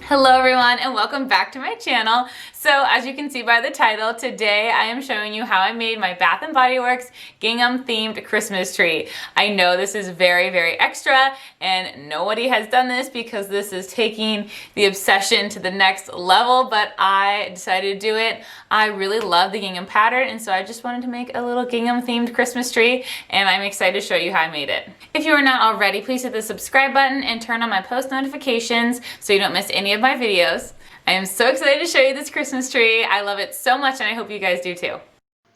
Hello everyone and welcome back to my channel. So as you can see by the title, today I am showing you how I made my Bath & Body Works gingham themed Christmas tree. I know this is very, very extra and nobody has done this because this is taking the obsession to the next level, but I decided to do it. I really love the gingham pattern and so I just wanted to make a little gingham themed Christmas tree and I'm excited to show you how I made it. If you are not already, please hit the subscribe button and turn on my post notifications so you don't miss any of my videos. I am so excited to show you this Christmas tree. I love it so much and I hope you guys do too.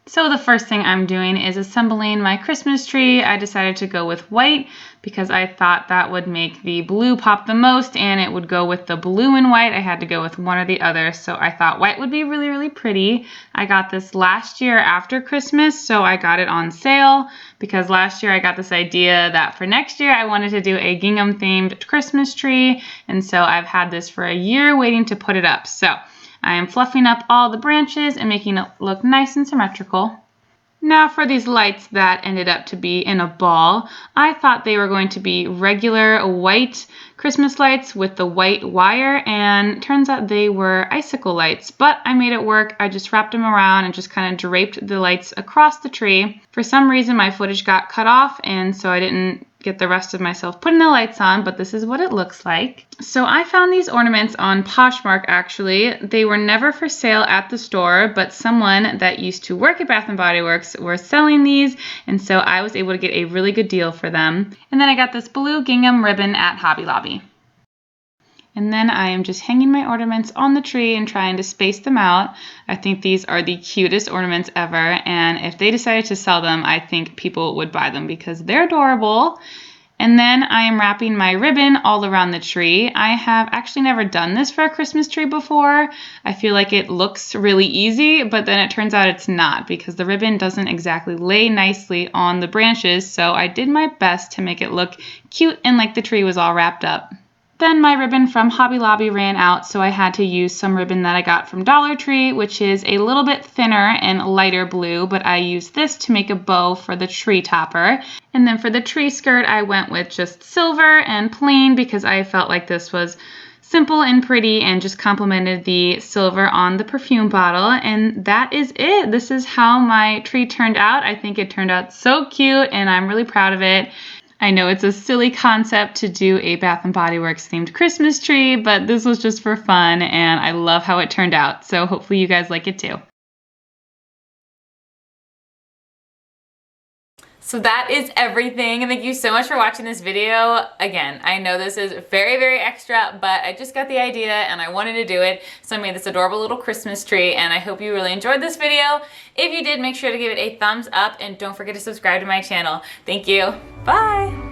So the first thing I'm doing is assembling my Christmas tree. I decided to go with white because I thought that would make the blue pop the most and it would go with the blue and white. I had to go with one or the other, so I thought white would be really, really pretty. I got this last year after Christmas, so I got it on sale because last year I got this idea that for next year I wanted to do a gingham themed Christmas tree, and so I've had this for a year waiting to put it up. So I am fluffing up all the branches and making it look nice and symmetrical. Now for these lights that ended up to be in a ball, I thought they were going to be regular white Christmas lights with the white wire, and turns out they were icicle lights, but I made it work. I just wrapped them around and just kind of draped the lights across the tree. For some reason my footage got cut off and so I didn't get the rest of myself putting the lights on, but this is what it looks like. So I found these ornaments on Poshmark actually. They were never for sale at the store, but someone that used to work at Bath & Body Works were selling these, and so I was able to get a really good deal for them. And then I got this blue gingham ribbon at Hobby Lobby. And then I am just hanging my ornaments on the tree and trying to space them out. I think these are the cutest ornaments ever, and if they decided to sell them, I think people would buy them because they're adorable. And then I am wrapping my ribbon all around the tree. I have actually never done this for a Christmas tree before. I feel like it looks really easy, but then it turns out it's not because the ribbon doesn't exactly lay nicely on the branches, so I did my best to make it look cute and like the tree was all wrapped up. Then my ribbon from Hobby Lobby ran out, so I had to use some ribbon that I got from Dollar Tree, which is a little bit thinner and lighter blue, but I used this to make a bow for the tree topper. And then for the tree skirt, I went with just silver and plain because I felt like this was simple and pretty and just complemented the silver on the perfume bottle. And that is it. This is how my tree turned out. I think it turned out so cute and I'm really proud of it. I know it's a silly concept to do a Bath & Body Works themed Christmas tree, but this was just for fun and I love how it turned out. So hopefully you guys like it too. So that is everything. Thank you so much for watching this video. Again, I know this is very, very extra, but I just got the idea and I wanted to do it. So I made this adorable little Christmas tree and I hope you really enjoyed this video. If you did, make sure to give it a thumbs up and don't forget to subscribe to my channel. Thank you. Bye.